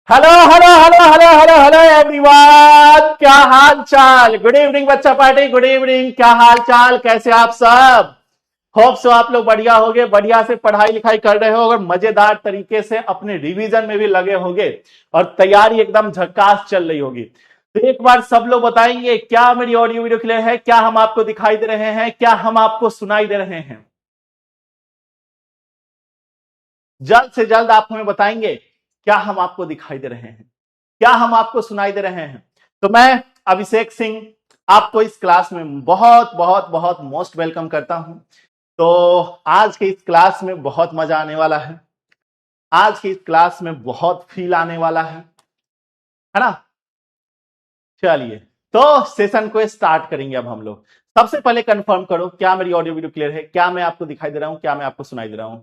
Hello hello hello hello hello hello everyone, क्या हाल चाल। Good evening बच्चा पार्टी, गुड इवनिंग। क्या हाल चाल, कैसे आप सब। होप सो आप लोग बढ़िया होगे, बढ़िया से पढ़ाई लिखाई कर रहे हो और मजेदार तरीके से अपने रिवीजन में भी लगे होंगे और तैयारी एकदम झकास चल रही होगी। तो एक बार सब लोग बताएंगे, क्या मेरी ऑडियो वीडियो क्लियर है, क्या हम आपको दिखाई दे रहे हैं, क्या हम आपको सुनाई दे रहे हैं। जल्द से जल्द आप हमें बताएंगे, क्या हम आपको दिखाई दे रहे हैं, क्या हम आपको सुनाई दे रहे हैं। तो मैं अभिषेक सिंह आपको इस क्लास में बहुत बहुत बहुत मोस्ट वेलकम करता हूं। तो आज के इस क्लास में बहुत मजा आने वाला है, आज की इस क्लास में बहुत फील आने वाला है ना। चलिए, तो सेशन को स्टार्ट करेंगे अब हम लोग। सबसे पहले कंफर्म करो, क्या मेरी ऑडियो वीडियो क्लियर है, क्या मैं आपको दिखाई दे रहा हूं, क्या मैं आपको सुनाई दे रहा हूं।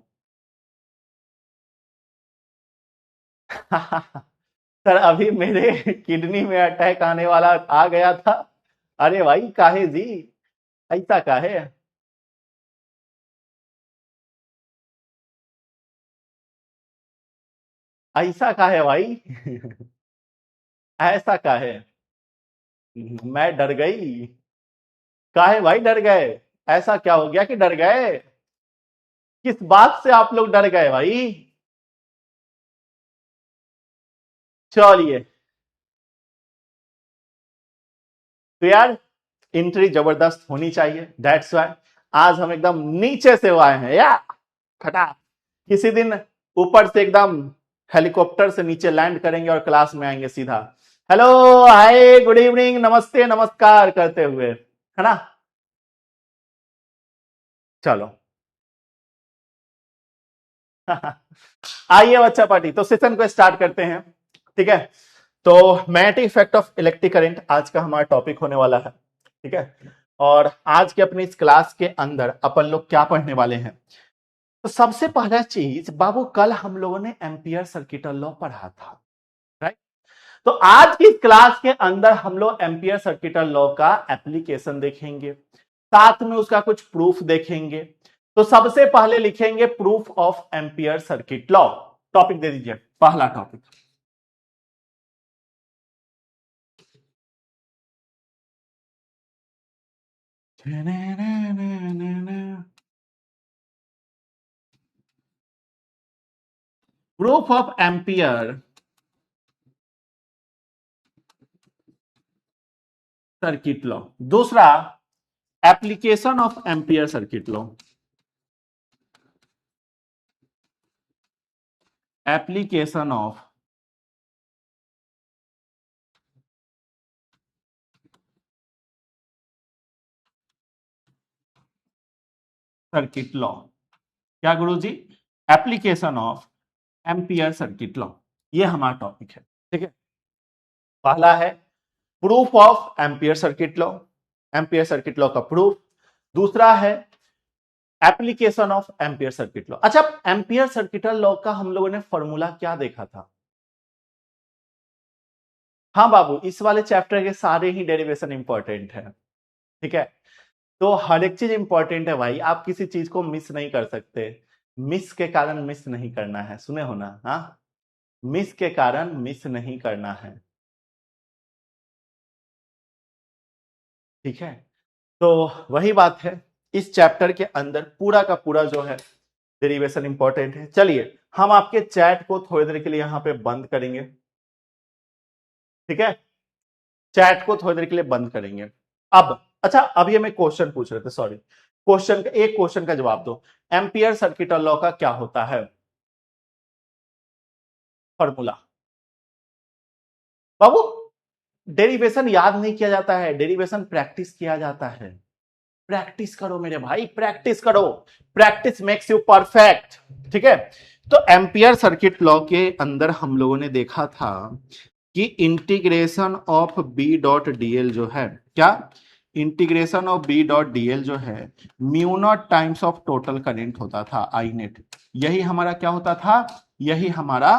सर अभी मेरे किडनी में अटैक आने वाला आ गया था। अरे भाई काहे जी, ऐसा काहे। ऐसा काहे भाई। ऐसा काहे। मैं डर गई। काहे भाई डर गए। ऐसा क्या हो गया कि डर गए। किस बात से आप लोग डर गए भाई। चलिए, तो यार एंट्री जबरदस्त होनी चाहिए, दैट्स वाई आज हम एकदम नीचे से आए हैं या खटा। किसी दिन ऊपर से एकदम हेलीकॉप्टर से नीचे लैंड करेंगे और क्लास में आएंगे सीधा। हेलो, हाय, गुड इवनिंग, नमस्ते, नमस्कार करते हुए, है ना। चलो। आइए बच्चा पार्टी, तो सेशन को स्टार्ट करते हैं। ठीक है, तो magnetic effect of electric current आज का हमारा टॉपिक होने वाला है। ठीक है, और आज के अपनी इस क्लास के अंदर अपन लोग क्या पढ़ने वाले हैं। तो सबसे पहला चीज बाबू, कल हम लोगों ने एम्पियर सर्किटल लॉ पढ़ा था, राइट। तो आज की क्लास के अंदर हम लोग एम्पियर सर्किटल लॉ का एप्लीकेशन देखेंगे, साथ में उसका कुछ प्रूफ देखेंगे। तो सबसे पहले लिखेंगे proof of ampere circuit law. Topic दे दीजिए, पहला topic. Proof of ampere circuit law. दूसरा, application of ampere circuit law. Application of circuit law. क्या गुरुजी, application of ampere circuit law, ये हमारा टॉपिक है। ठीक है, पहला है proof of ampere circuit law, Ampere circuit law का प्रूफ। दूसरा है application of ampere circuit law. अच्छा, एम्पियर सर्किटल लॉ का हम लोगों ने फॉर्मूला क्या देखा था। हाँ बाबू, इस वाले चैप्टर के सारे ही डेरिवेशन इंपॉर्टेंट है। ठीक है, तो हर एक चीज इंपॉर्टेंट है भाई, आप किसी चीज को मिस नहीं कर सकते। मिस के कारण मिस नहीं करना है, सुने हो ना। हाँ, मिस के कारण मिस नहीं करना है। ठीक है, तो वही बात है, इस चैप्टर के अंदर पूरा का पूरा जो है डेरिवेशन इंपॉर्टेंट है। चलिए, हम आपके चैट को थोड़ी देर के लिए यहां पे बंद करेंगे। ठीक है, चैट को थोड़ी देर के लिए बंद करेंगे। अब अच्छा, अभी हमें क्वेश्चन पूछ रहे थे, सॉरी। क्वेश्चन का, एक क्वेश्चन का जवाब दो। एम्पियर सर्किट लॉ का क्या होता है फॉर्मूला। बाबू, डेरिवेशन याद नहीं किया जाता है, डेरिवेशन प्रैक्टिस किया जाता है। प्रैक्टिस करो मेरे भाई, प्रैक्टिस करो। Practice makes you perfect. ठीक है, तो एम्पियर सर्किट लॉ के अंदर हम लोगों ने देखा था कि integration of B dot dl जो है, क्या, integration of B dot dl जो है mu naught times of total current होता था, आई नेट। यही हमारा क्या होता था, यही हमारा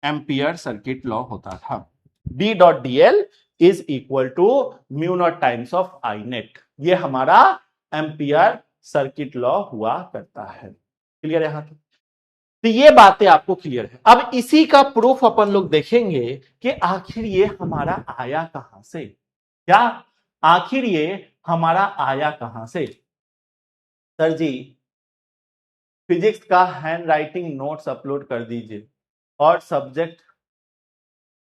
एम्पियर सर्किट लॉ होता था। B dot DL is equal to mu naught times of I net, ये हमारा एम्पियर सर्किट लॉ हुआ करता है। क्लियर है यहां तक। तो ये बातें आपको क्लियर है। अब इसी का प्रूफ अपन लोग देखेंगे कि आखिर ये हमारा आया कहां से, क्या आखिर ये हमारा आया कहां से। सर जी फिजिक्स का हैंड राइटिंग नोट्स अपलोड कर दीजिए और सब्जेक्ट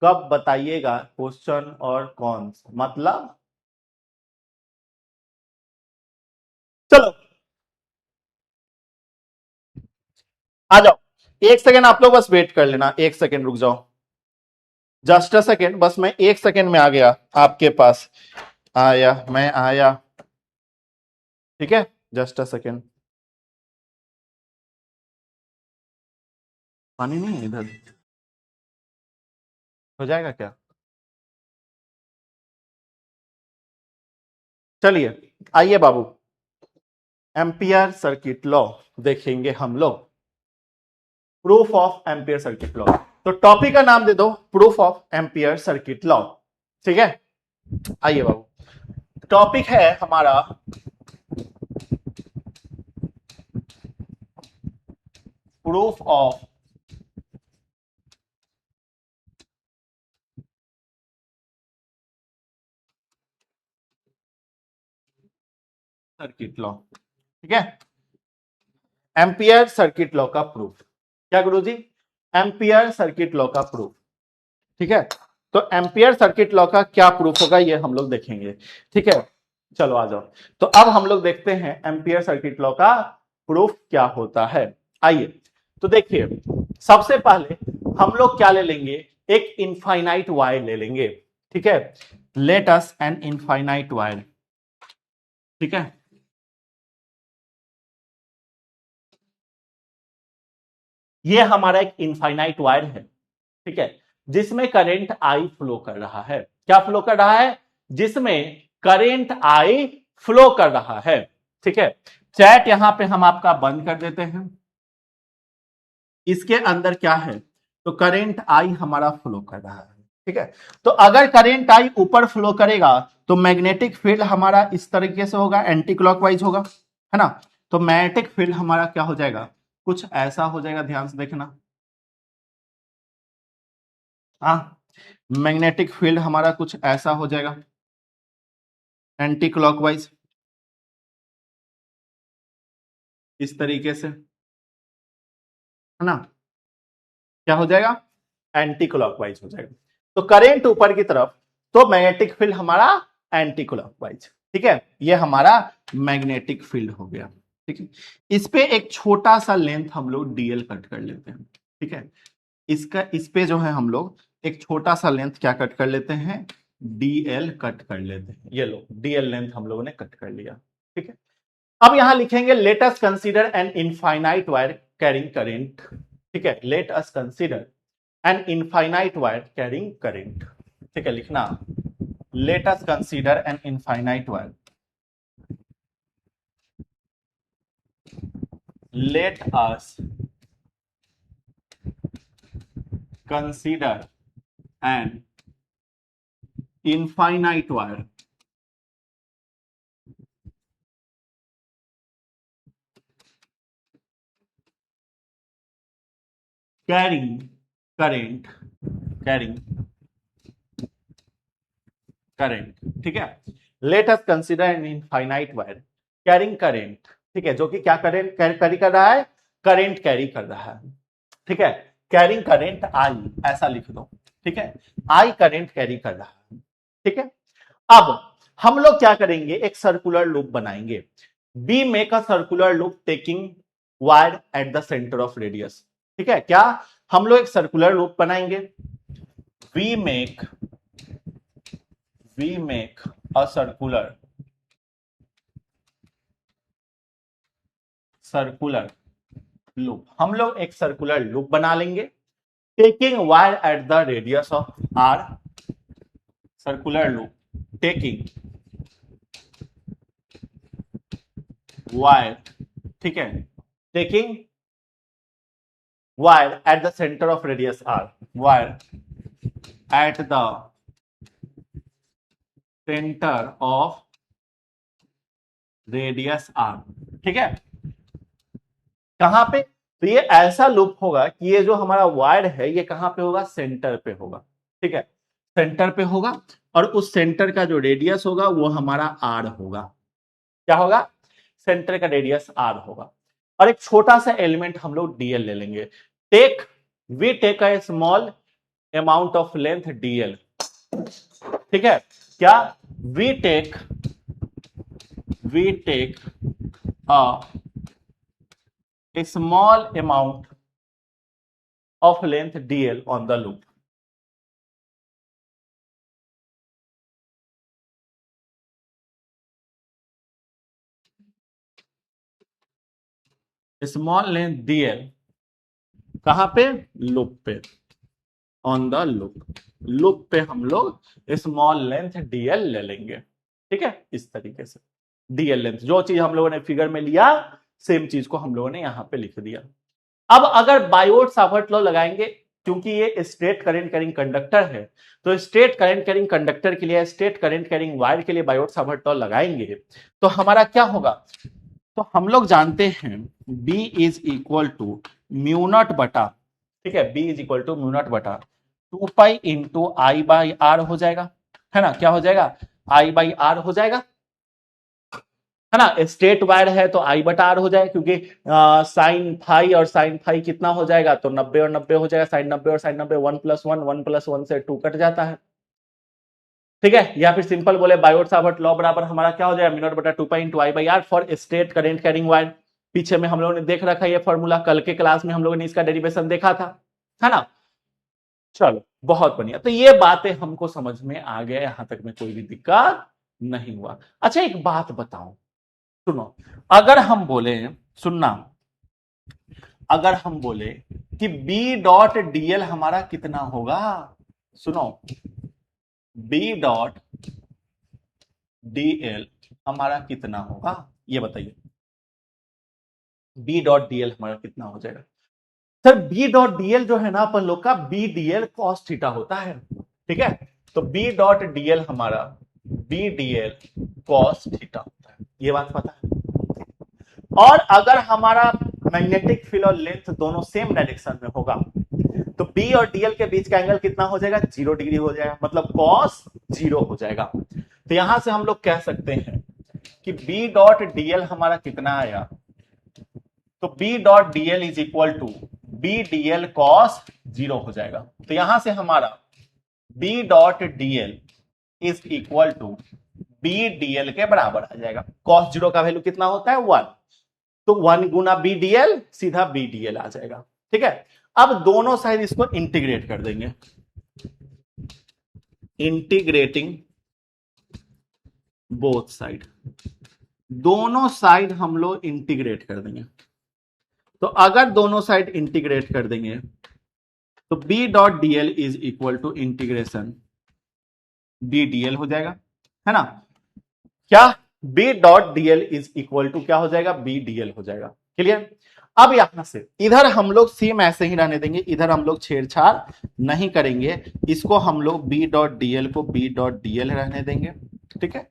कब बताइएगा, क्वेश्चन और कौन मतलब। चलो आ जाओ, एक सेकेंड आप लोग बस वेट कर लेना, एक सेकेंड रुक जाओ, जस्ट अ सेकेंड, बस मैं एक सेकेंड में आ गया आपके पास, आया मैं आया, ठीक है, जस्ट अ सेकेंड। पानी नहीं है इधर, हो जाएगा क्या। चलिए आइए बाबू, एम्पियर सर्किट लॉ देखेंगे हम लोग, proof of ampere circuit law. तो टॉपिक का नाम दे दो proof of ampere circuit law, ठीक है। आइए बाबू, टॉपिक है हमारा प्रूफ ऑफ सर्किट लॉ, ठीक है। एम्पियर सर्किट लॉ का प्रूफ, क्या गुरुजी, एम्पियर सर्किट लॉ का प्रूफ, ठीक है। तो एम्पियर सर्किट लॉ का क्या प्रूफ होगा ये हम लोग देखेंगे, ठीक है। चलो आ जाओ, तो अब हम लोग देखते हैं एम्पियर सर्किट लॉ का प्रूफ क्या होता है। आइए, तो देखिए सबसे पहले हम लोग क्या ले लेंगे, एक इनफाइनाइट वायर ले लेंगे, ठीक है। Let us an infinite wire, ठीक है। ये हमारा एक इनफाइनाइट वायर है, ठीक है, जिसमें करंट आई फ्लो कर रहा है। क्या फ्लो कर रहा है, जिसमें करंट आई फ्लो कर रहा है, ठीक है। चैट यहां पे हम आपका बंद कर देते हैं। इसके अंदर क्या है, तो करंट आई हमारा फ्लो कर रहा है, ठीक है। तो अगर करंट आई ऊपर फ्लो करेगा तो मैग्नेटिक फील्ड हमारा इस तरीके से होगा, एंटी क्लॉकवाइज होगा, है ना। तो मैग्नेटिक फील्ड हमारा क्या हो जाएगा, कुछ ऐसा हो जाएगा, ध्यान से देखना। हाँ, मैग्नेटिक फील्ड हमारा कुछ ऐसा हो जाएगा, एंटी क्लॉकवाइज, इस तरीके से, है ना। क्या हो जाएगा, एंटी क्लॉकवाइज हो जाएगा। तो करंट ऊपर की तरफ, तो मैग्नेटिक फील्ड हमारा एंटी क्लॉकवाइज, ठीक है। ये हमारा मैग्नेटिक फील्ड हो गया, ठीक है। इस पे एक छोटा सा लेंथ हम लोग डीएल कट कर लेते हैं, ठीक है। इसका इस पे जो है हम लोग एक छोटा सा लेंथ क्या कट कर लेते हैं, डीएल कट कर लेते हैं। ये लो डीएल लेंथ हम लोगों ने कट कर लिया, ठीक है। अब यहां लिखेंगे let us consider an infinite wire carrying current, ठीक है। Let us consider an infinite wire carrying current, ठीक है, लिखना let us consider an infinite wire, let us consider an infinite wire carrying current, carrying current, ठीक है। Let us consider an infinite wire carrying current, ठीक है, जो कि क्या करंट कैरी कर रहा है, करंट कैरी कर रहा है, ठीक है। कैरिंग करंट आई, ऐसा लिख दो, ठीक है। आई करंट कैरी कर रहा है, ठीक है। अब हम लोग क्या करेंगे, एक सर्कुलर लूप बनाएंगे। We make a circular loop taking wire at the centre of radius, ठीक है। क्या हम लोग एक सर्कुलर लूप बनाएंगे, we make a circular loop, हम लोग एक सर्कुलर लूप बना लेंगे, taking wire at the radius of R, circular loop taking wire, ठीक है, taking wire at the centre of radius R, wire at the centre of radius R, ठीक है। कहां पे, तो ये ऐसा लूप होगा कि ये जो हमारा वायर है ये कहां पे होगा, सेंटर पे होगा। ठीक है, सेंटर पे होगा और उस सेंटर का जो रेडियस होगा वो हमारा आर होगा। क्या होगा, सेंटर का रेडियस आर होगा। और एक छोटा सा एलिमेंट हम लोग डीएल ले लेंगे। Take we take a small amount of length dl. ठीक है, क्या, वी टेक a small amount of length dl on the loop. Small length dl कहां पे, लूप पे, ऑन द लूप, लूप पे हम लोग स्मॉल लेंथ dl ले लेंगे। ठीक है, इस तरीके से dl लेंथ, जो चीज हम लोगों ने फिगर में लिया सेम चीज को हम लोगों ने यहां पे लिख दिया। अब अगर बायोट सावर्ट लॉ लगाएंगे, क्योंकि ये स्ट्रेट करंट कैरिंग कंडक्टर है, तो स्ट्रेट करंट कैरिंग कंडक्टर के लिए, स्ट्रेट करंट कैरिंग वायर के लिए बायोट सावर्ट लॉ लगाएंगे तो हमारा क्या होगा, तो हम लोग जानते हैं B is equal to mu naught बटा, ठीक है, B is equal to mu naught बटा 2 pi into I by R हो जाएगा, है ना, क्या हो जाएगा, आई बाई आर हो जाएगा, है ना। स्ट्रेट वायर है तो आई बटा आर हो जाएगा, क्योंकि साइन फाई और साइन फाई कितना हो जाएगा, तो 90 और 90 हो जाएगा, साइन 90 और साइन 90, 1 + 1 से 2 कट जाता है। ठीक है, या फिर सिंपल बोले बायोट सावर्ट लॉ बराबर हमारा क्या हो जाएगा, म्यू नॉट बटा 2 pi into I by R for straight current carrying wire. पीछे में हम लोगों ने देख रखा है ये फॉर्मूला, कल के क्लास में हम लोगों ने इसका डेरिवेशन देखा था, है ना। चलो बहुत बढ़िया, तो ये बातें हमको समझ में आ गया, यहां तक में कोई भी दिक्कत नहीं हुआ। अच्छा एक बात बताऊं, सुनो, अगर हम बोले, सुनना, अगर हम बोले कि बी डॉट डीएल हमारा कितना होगा, सुनो, बी डॉट डीएल हमारा कितना होगा, ये बताइए, बी डॉट डीएल हमारा कितना हो जाएगा। सर बी डॉट डीएल जो है ना अपन लोग का, बी डीएल कॉस थीटा होता है। ठीक है, तो बी डॉट डीएल हमारा बी डीएल कॉस थीटा होता है, ये बात पता है। और अगर हमारा मैग्नेटिक फील्ड और लेंथ दोनों सेम डायरेक्शन में होगा तो बी और डीएल के बीच का एंगल कितना हो जाएगा, 0 डिग्री हो जाएगा, मतलब कॉस 0 हो जाएगा। तो यहां से हम लोग कह सकते हैं कि बी डॉट डीएल हमारा कितना आया, तो B dot DL is equal to B dl cos 0 हो जाएगा। तो यहां से हमारा B dot DL is equal to B dl के बराबर आ जाएगा। कॉस 0 का वैल्यू कितना होता है, 1, तो 1 गुना बी डीएल सीधा बी डीएल आ जाएगा। ठीक है, अब दोनों साइड इसको इंटीग्रेट कर देंगे, इंटीग्रेटिंग बोथ साइड, दोनों साइड हम लोग इंटीग्रेट कर देंगे। तो अगर दोनों साइड इंटीग्रेट कर देंगे तो B dot DL is equal to integration B dl हो जाएगा, है ना। क्या, B dot DL is equal to क्या हो जाएगा, बी डीएल हो जाएगा। क्लियर। अब यहां से इधर हम लोग सेम ऐसे ही रहने देंगे, इधर हम लोग छेड़छाड़ नहीं करेंगे, इसको हम लोग बी डॉट डीएल को बी डॉट डीएल रहने देंगे। ठीक है,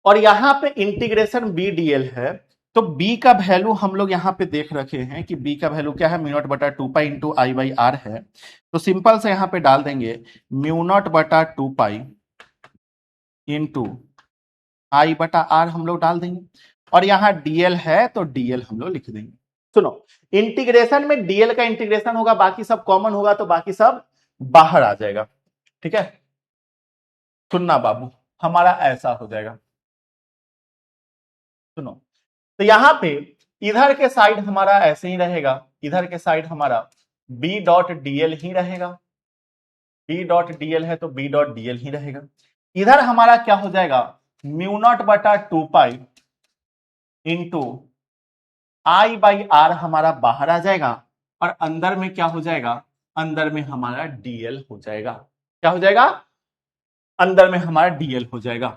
और यहां पे इंटीग्रेशन बी डीएल है, तो b का वैल्यू हम लोग यहां पे देख रखे हैं कि b का वैल्यू क्या है, म्यू नॉट बटा 2 pi into I by R है। तो सिंपल से यहां पे डाल देंगे म्यू नॉट बटा 2 पाई इंटू आई बटा आर हम लोग डाल देंगे, और यहां डीएल है तो डीएल हम लोग लिख देंगे। सुनो, इंटीग्रेशन में डीएल का इंटीग्रेशन होगा, बाकी सब कॉमन होगा तो बाकी सब बाहर आ जाएगा। ठीक है, सुनना बाबू, हमारा ऐसा हो जाएगा। सुनो, तो यहां पे इधर के साइड हमारा ऐसे ही रहेगा, इधर के साइड हमारा बी डॉट डीएल ही रहेगा, बी डॉट डीएल है तो बी डॉट डीएल ही रहेगा। इधर हमारा क्या हो जाएगा, म्यू नॉट बटा 2 pi into I by R हमारा बाहर आ जाएगा, और अंदर में क्या हो जाएगा, अंदर में हमारा डीएल हो जाएगा। क्या हो जाएगा, अंदर में हमारा डीएल हो जाएगा।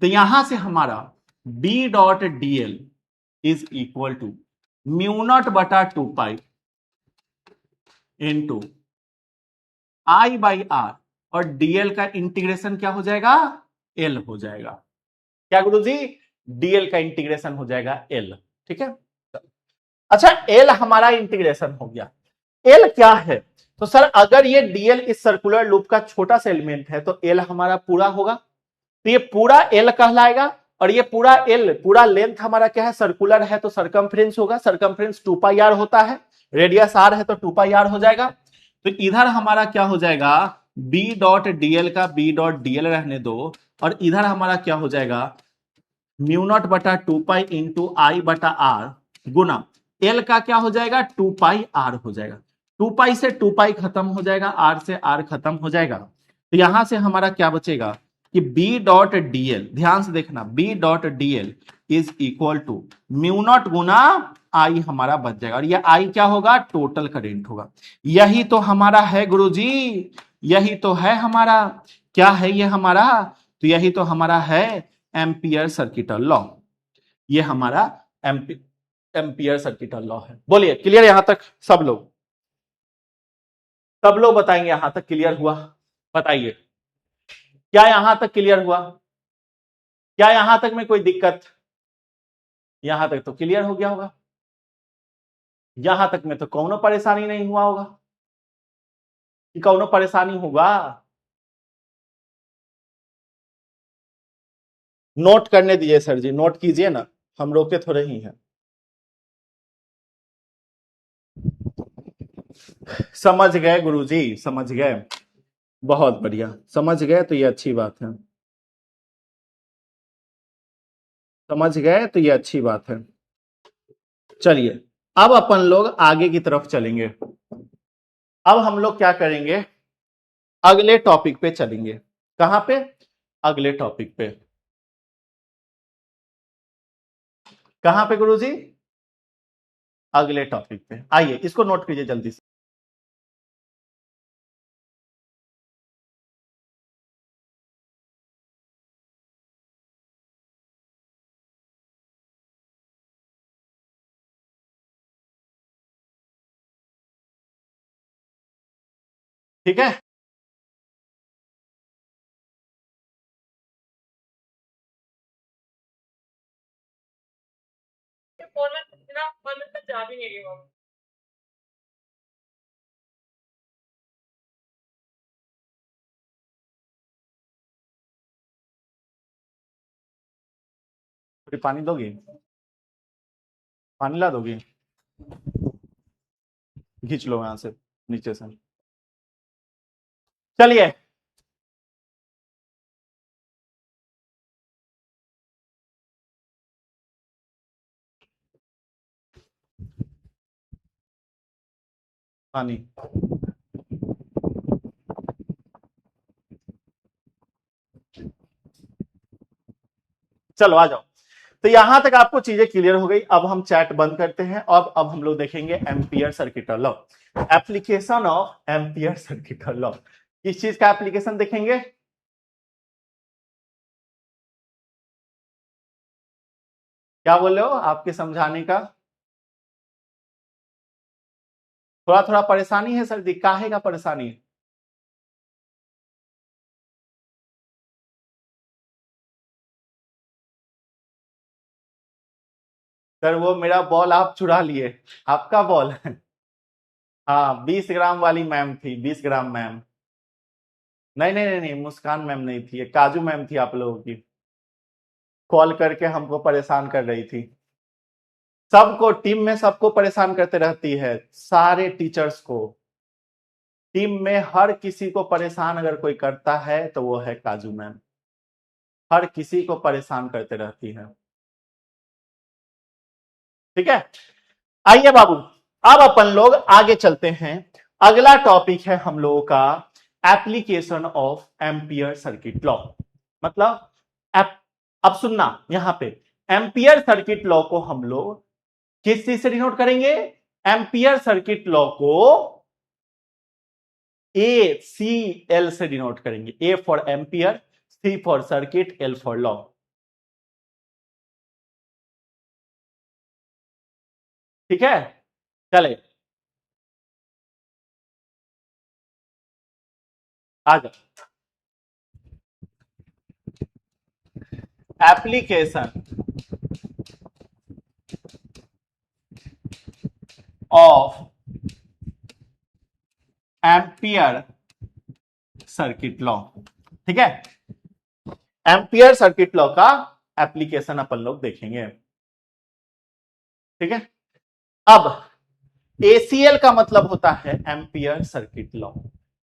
तो यहां से हमारा B dot DL is equal to mu naught बटा 2 pi into I by R, और डीएल का इंटीग्रेशन क्या हो जाएगा, एल हो जाएगा। क्या गुरु जी, डीएल का इंटीग्रेशन हो जाएगा एल। ठीक है, अच्छा, एल हमारा इंटीग्रेशन हो गया। एल क्या है? तो सर अगर ये डीएल इस सर्कुलर लूप का छोटा सा एलिमेंट है तो एल हमारा पूरा होगा, तो ये पूरा एल कहलाएगा। और ये पूरा एल, पूरा लेंथ हमारा क्या है, सर्कुलर है तो सरकमफ्रेंस होगा। सरकमफ्रेंस 2 पाई आर होता है, रेडियस आर है तो 2 पाई आर हो जाएगा। तो इधर हमारा क्या हो जाएगा, बी डॉट डीएल का बी डॉट डीएल रहने दो, और इधर हमारा क्या हो जाएगा, म्यू नॉट बटा 2 पाई इंटू आई बटा आर गुना एल का क्या हो जाएगा, 2 पाई आर हो जाएगा। 2 पाई से 2 पाई खत्म हो जाएगा, आर से आर खत्म हो जाएगा। तो यहां से हमारा क्या बचेगा कि बी डॉट डीएल, ध्यान से देखना, B dot DL is equal to mu naught गुना आई हमारा बच जाएगा। और ये आई क्या होगा, टोटल करंट होगा। यही तो हमारा है गुरुजी, यही तो है हमारा, क्या है ये हमारा, तो यही तो हमारा है एम्पियर सर्किटल लॉ। ये हमारा एम्पियर सर्किटल लॉ है। बोलिए क्लियर यहां तक सब लोग? सब लोग बताएंगे यहां तक क्लियर हुआ? बताइए, क्या यहां तक क्लियर हुआ? क्या यहां तक में कोई दिक्कत? यहां तक तो क्लियर हो गया होगा, यहां तक में तो कौनो परेशानी नहीं हुआ होगा कि कौनो परेशानी होगा? नोट करने दीजिए सर जी, नोट कीजिए ना, हम रोके थोड़े ही हैं। समझ गए गुरुजी, समझ गए, बहुत बढ़िया, समझ गए तो ये अच्छी बात है, समझ गए तो ये अच्छी बात है। चलिए, अब अपन लोग आगे की तरफ चलेंगे। अब हम लोग क्या करेंगे, अगले टॉपिक पे चलेंगे। कहां पे? अगले टॉपिक पे। कहां पे गुरुजी? अगले टॉपिक पे। आइए इसको नोट कीजिए जल्दी से। ठीक है, थोड़ी पानी दोगी, पानी ला दोगी, खींच लो यहां से नीचे से। चलिए, पानी, चलो आ जाओ। तो यहां तक आपको चीजें क्लियर हो गई। अब हम चैट बंद करते हैं और अब हम लोग देखेंगे ampere circuital law, application of ampere circuital law. किस चीज का एप्लीकेशन देखेंगे? क्या बोल रहे हो, आपके समझाने का थोड़ा थोड़ा परेशानी है सर जी, काहे का परेशानी है? सर वो मेरा बॉल आप चुरा लिए, आपका बॉल है। हाँ 20 ग्राम वाली मैम थी, 20 ग्राम मैम। नहीं नहीं नहीं नहीं, मुस्कान मैम नहीं थी, ये काजू मैम थी आप लोगों की। कॉल करके हमको परेशान कर रही थी। सबको टीम में सबको परेशान करते रहती है, सारे टीचर्स को। टीम में हर किसी को परेशान अगर कोई करता है तो वो है काजू मैम, हर किसी को परेशान करते रहती है। ठीक है, आइए बाबू, अब अपन लोग आगे चलते हैं। अगला टॉपिक है हम लोगों का application of ampere circuit law. मतलब एप, अब सुनना यहां पे, एम्पियर सर्किट लॉ को हम लोग किस चीज से डिनोट करेंगे? एम्पियर सर्किट लॉ को ए सी एल से डिनोट करेंगे। A for ampere, C for circuit, L for law. ठीक है, चले आ जाओ। Application of ampere circuit law. ठीक है, एम्पियर सर्किट लॉ का एप्लीकेशन अपन लोग देखेंगे। ठीक है, अब एसीएल का मतलब होता है ampere circuit law.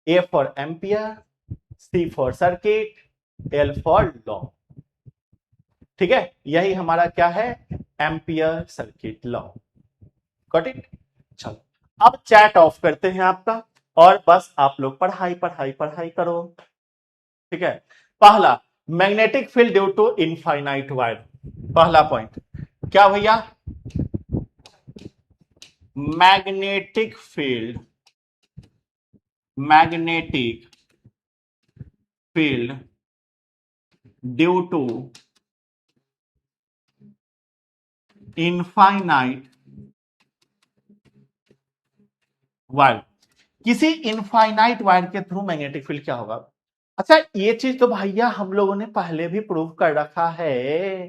A for ampere, C for circuit, L for law. ठीक है, यही हमारा क्या है, ampere circuit law. Got it. चलो अब चैट ऑफ करते हैं आपका, और बस आप लोग पढ़ाई पढ़ाई पढ़ाई करो। ठीक है, पहला, magnetic field due to infinite wire. पहला पॉइंट क्या भैया, magnetic field, magnetic field due to infinite wire. किसी इनफाइनाइट वायर के थ्रू मैग्नेटिक फील्ड क्या होगा। अच्छा, ये चीज तो भैया हम लोगों ने पहले भी प्रूव कर रखा है।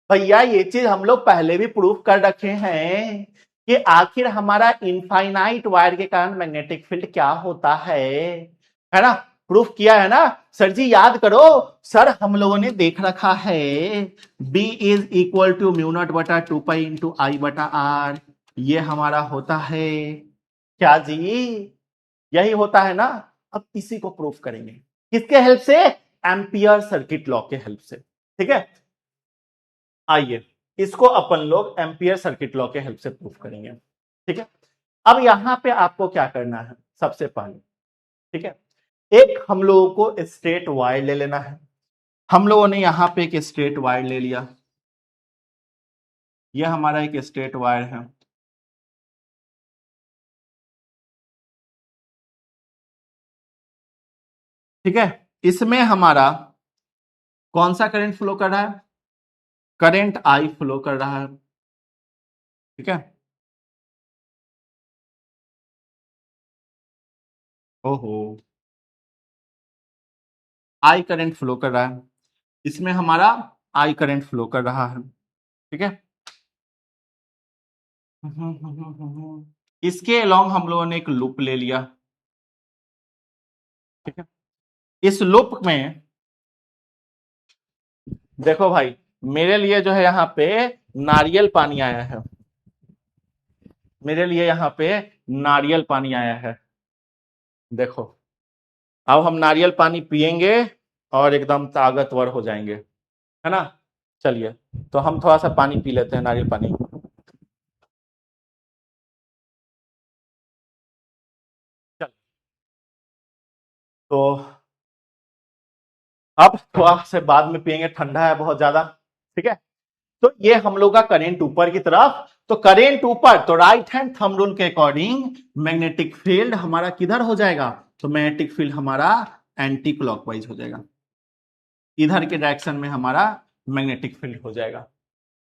भैया ये चीज हम लोग पहले भी प्रूव कर रखे हैं कि आखिर हमारा इनफाइनाइट वायर के कारण मैग्नेटिक फील्ड क्या होता है ना। प्रूफ किया है ना सर जी, याद करो सर, हम लोगों ने देख रखा है B is equal to mu naught बटा 2 पाई इंटू आई बटा आर। ये हमारा होता है क्या जी, यही होता है ना। अब इसी को प्रूफ करेंगे किसके हेल्प से, एम्पियर सर्किट लॉ के हेल्प से। ठीक है, आइए इसको अपन लोग एम्पियर सर्किट लॉ के हेल्प से प्रूफ करेंगे। ठीक है, अब यहां पे आपको क्या करना है, सबसे पहले ठीक है, एक हम लोगों को स्ट्रेट वायर ले लेना है। हम लोगों ने यहां पे एक स्ट्रेट वायर ले लिया, यह हमारा एक स्ट्रेट वायर है। ठीक है, इसमें हमारा कौन सा करंट फ्लो कर रहा है, करंट आई फ्लो कर रहा है। ठीक है, ओहो, आई करंट फ्लो कर रहा है, इसमें हमारा आई करंट फ्लो कर रहा है। ठीक है, इसके अलोंग हम लोगों ने एक लूप ले लिया। ठीक है, इस लूप में देखो भाई, मेरे लिए जो है यहाँ पे नारियल पानी आया है, मेरे लिए यहाँ पे नारियल पानी आया है। देखो, अब हम नारियल पानी पिएंगे और एकदम ताकतवर हो जाएंगे, है ना। चलिए, तो हम थोड़ा सा पानी पी लेते हैं, नारियल पानी। चल, तो अब थोड़ा से बाद में पिएंगे, ठंडा है बहुत ज्यादा। ठीक है, तो ये हम लोग का करेंट ऊपर की तरफ, तो करेंट ऊपर, तो राइट हैंड थंब रूल के अकॉर्डिंग मैग्नेटिक फील्ड हमारा किधर हो जाएगा, तो मैग्नेटिक फील्ड हमारा एंटी क्लॉकवाइज हो जाएगा, इधर के डायरेक्शन में हमारा मैग्नेटिक फील्ड हो जाएगा।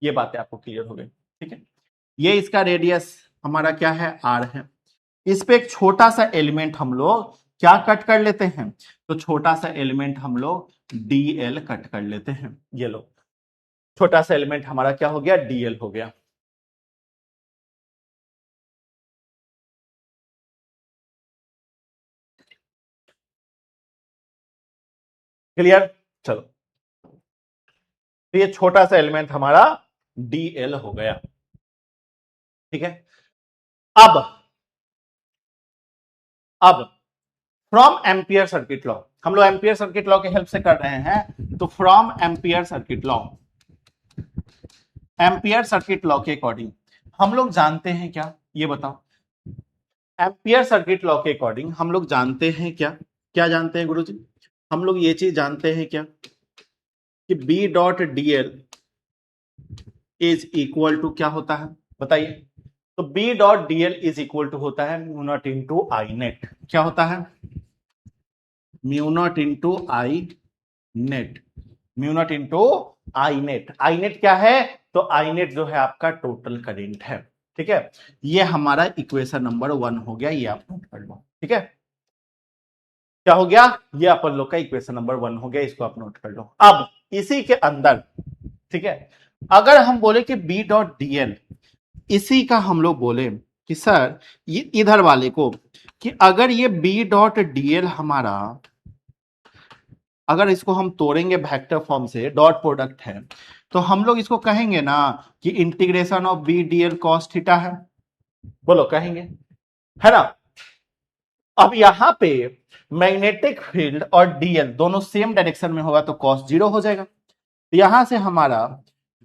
ये बातें आपको क्लियर हो गई। ठीक है, ये इसका रेडियस हमारा क्या है, आर है। इस पे एक छोटा सा एलिमेंट हम लोग क्या कट कर लेते हैं, तो छोटा सा एलिमेंट हम लोग डीएल कट कर लेते हैं। ये लो, छोटा सा एलिमेंट हमारा क्या हो गया, डीएल हो गया। क्लियर, चलो, तो ये छोटा सा एलिमेंट हमारा डीएल हो गया। ठीक है, अब अब फ्रॉम एम्पियर सर्किट लॉ, हम लोग एम्पियर सर्किट लॉ के हेल्प से कर रहे हैं, तो from ampere circuit law, Ampere circuit law के अकॉर्डिंग हम लोग जानते हैं क्या, ये बताओ। एम्पियर सर्किट लॉ के अकॉर्डिंग हम लोग जानते हैं क्या, क्या जानते हैं गुरुजी, हम लोग ये चीज जानते हैं क्या कि B dot DL is equal to क्या होता है, बताइए। तो B dot DL is equal to होता है mu naught into I net. क्या होता है, mu naught into I net, mu naught into I net. I net क्या है, तो आई नेट जो है आपका टोटल करंट है। ठीक है, ये हमारा इक्वेशन नंबर 1 हो गया, ये आप नोट कर लो। ठीक है, क्या हो गया, ये अपन लोग का इक्वेशन नंबर 1 हो गया, इसको आप नोट कर लो। अब इसी के अंदर, ठीक है, अगर हम बोले कि बी डॉट डीएल, इसी का हम लोग बोले कि सर ये इधर वाले को, कि अगर ये बी डॉट डीएल हमारा, अगर इसको हम तोड़ेंगे वेक्टर फॉर्म से, डॉट प्रोडक्ट है, तो हम लोग इसको कहेंगे ना कि integration of B dl cos theta है। बोलो कहेंगे, है ना। अब यहां पे मैग्नेटिक फील्ड और डीएल दोनों सेम डायरेक्शन में होगा तो कॉस जीरो हो जाएगा। तो यहां से हमारा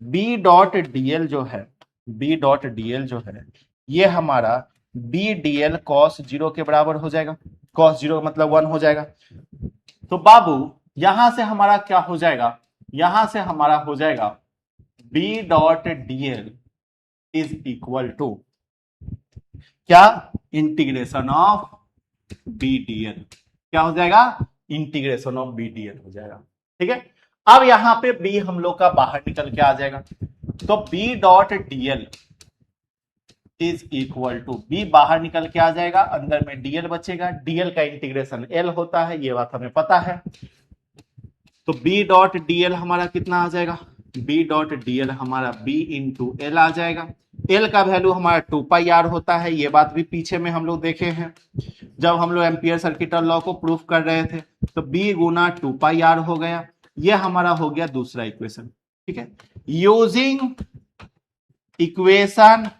बी डॉट डीएल जो है, बी डॉट डीएल जो है, ये हमारा बी डीएल कॉस जीरो के बराबर हो जाएगा। कॉस जीरो मतलब 1 हो जाएगा। तो बाबू यहां से हमारा क्या हो जाएगा, यहां से हमारा हो जाएगा B dot DL is equal to क्या, इंटीग्रेशन ऑफ बी डीएल। क्या हो जाएगा, इंटीग्रेशन ऑफ बी डीएल हो जाएगा। ठीक है, अब यहां पे बी हम लोग का बाहर निकल के आ जाएगा, तो B dot DL is equal to, B बाहर निकल के आ जाएगा, अंदर में डीएल बचेगा। डीएल का इंटीग्रेशन एल होता है, ये बात हमें पता है। तो बी डॉट डीएल हमारा कितना आ जाएगा, बी डॉट डीएल हमारा बी इंटू एल आ जाएगा। एल का वैल्यू हमारा 2 पाई आर होता है, ये बात भी पीछे में हम लोग देखे हैं जब हम लोग एम्पियर सर्किटल लॉ को प्रूफ कर रहे थे। तो बी गुना 2 पाई आर हो गया, ये हमारा हो गया दूसरा इक्वेशन। ठीक है, यूजिंग इक्वेशन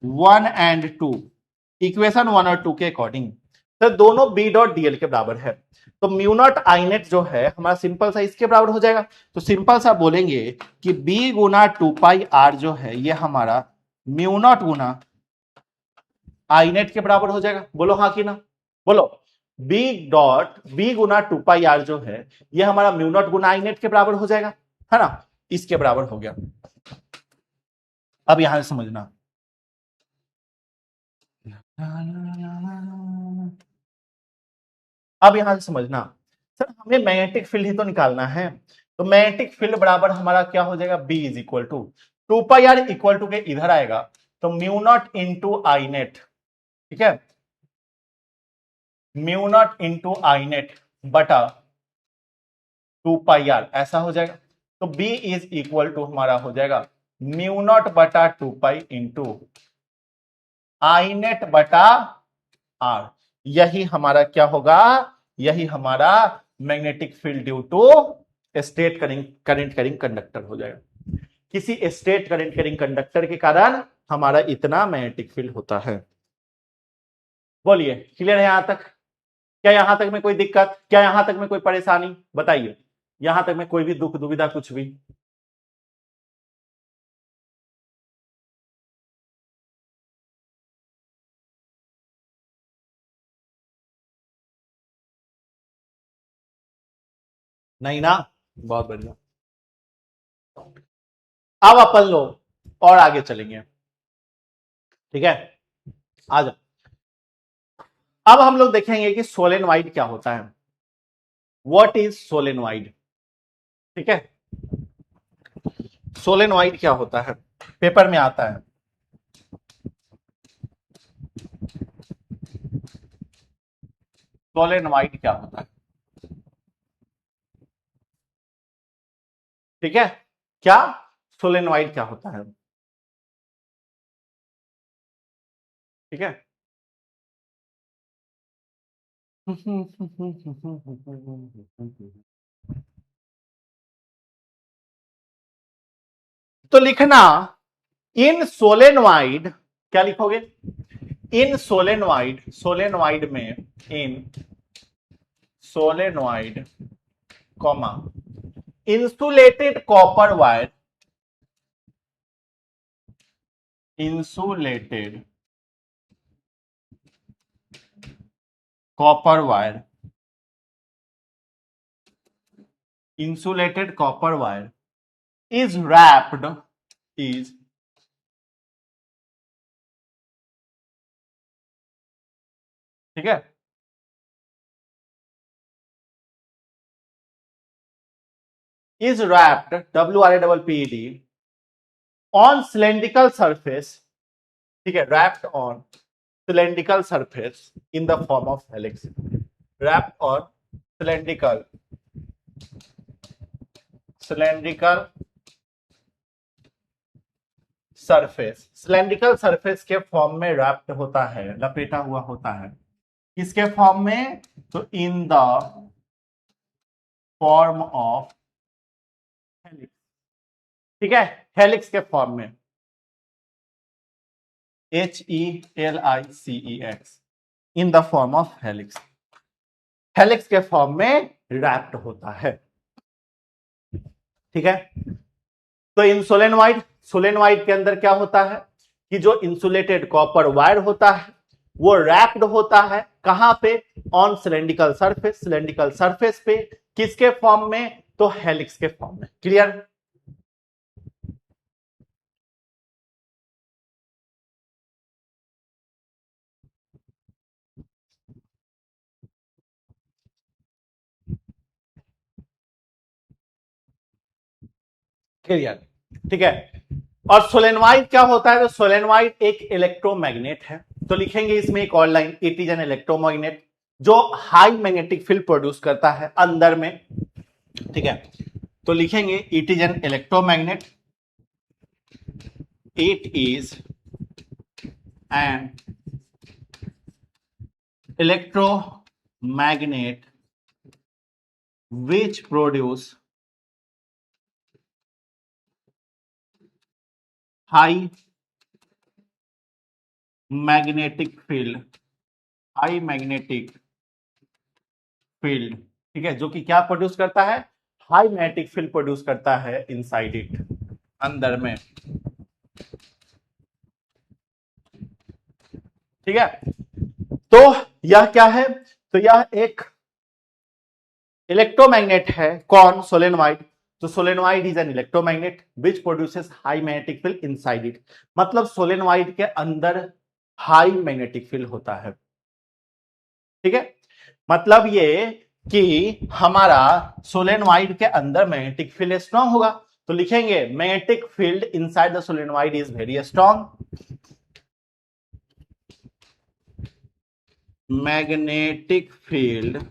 1 एंड 2, इक्वेशन 1 और 2 के अकॉर्डिंग तो दोनों बी डॉट डीएल के बराबर है। तो म्यू नॉट आई नेट जो है हमारा सिंपल सा इसके बराबर हो जाएगा। तो सिंपल सा बोलेंगे कि बी गुना 2 पाई आर जो है ये हमारा म्यू नॉट गुना आई नेट के बराबर हो जाएगा। बोलो हाँ कि ना, बोलो। बी गुना 2 पाई आर जो है ये हमारा म्यू नॉट गुना आई नेट के बराबर हो जाएगा, है ना। इसके बराबर हो गया। अब यहां से समझना, अब यहां से समझना, सर हमें मैग्नेटिक फील्ड ही तो निकालना है। तो मैग्नेटिक फील्ड बराबर हमारा क्या हो जाएगा, B is equal to 2 pi R equal to के इधर आएगा तो mu naught into I net. ठीक है, mu naught into I net बटा 2 पाई आर ऐसा हो जाएगा। तो बी इज इक्वल टू हमारा हो जाएगा म्यू नॉट बटा 2 पाई इंटू आई नेट बटा आर। यही हमारा क्या होगा, यही हमारा magnetic field due to straight current carrying conductor हो जाएगा। किसी स्टेट करंट कैरिंग कंडक्टर के कारण हमारा इतना मैग्नेटिक फील्ड होता है। बोलिए क्लियर है यहां तक? क्या यहां तक में कोई दिक्कत, क्या यहां तक में कोई परेशानी बताइए, यहां तक में कोई भी दुख दुविधा कुछ भी? नहीं ना, बहुत बढ़िया। अब अपन लोग और आगे चलेंगे। ठीक है, आ जाओ। अब हम लोग देखेंगे कि सोलेनोइड क्या होता है, व्हाट इज सोलेनोइड। ठीक है, सोलेनोइड क्या होता है, पेपर में आता है। सोलेनोइड क्या होता है, ठीक है, क्या सोलेनोइड क्या होता है। ठीक है, तो लिखना इन सोलेनोइड, क्या लिखोगे, इन सोलेनोइड, सोलेनोइड में in solenoid comma insulated copper wire, insulated copper wire, insulated copper wire is wrapped, is ठीक है, is wrapped WRAPPED on cylindrical surface, ठीक है, wrapped on cylindrical surface in the form of helix, wrapped on cylindrical surface, cylindrical surface के form में wrapped होता है, लपेटा हुआ होता है। किसके फॉर्म में? तो in the form of helix, ठीक है, हेलिक्स के फॉर्म में, HELICEX, in the form of helix, helix के फॉर्म में रैप्ड होता है, ठीक है। तो इन सोलेनोइड, सोलेनोइड के अंदर क्या होता है कि जो इंसुलेटेड कॉपर वायर होता है वो रैप्ड होता है, कहां पे? On cylindrical surface, cylindrical surface पे, किसके फॉर्म में? तो हेलिक्स के फॉर्म में। क्लियर? क्लियर, ठीक है। और सोलेनोइड क्या होता है? तो सोलेनोइड एक इलेक्ट्रोमैग्नेट है। तो लिखेंगे इसमें एक और line, it is an electromagnet जो हाई मैग्नेटिक फील्ड प्रोड्यूस करता है अंदर में, ठीक है। तो लिखेंगे it is an electromagnet, it is an electromagnet which produce high magnetic field, high magnetic field, ठीक है, जो कि क्या प्रोड्यूस करता है? हाई मैग्नेटिक फील्ड प्रोड्यूस करता है इनसाइड इट, अंदर में, ठीक है। तो यह क्या है? तो यह एक इलेक्ट्रोमैग्नेट है। कौन? सोलेनोइड। तो solenoid is an electromagnet which produces high magnetic field inside it, मतलब सोलेनोइड के अंदर हाई मैग्नेटिक फील्ड होता है, ठीक है। मतलब ये कि हमारा सोलेनोइड के अंदर मैग्नेटिक फील्ड स्ट्रांग होगा। तो लिखेंगे magnetic field inside the solenoid is very strong, magnetic field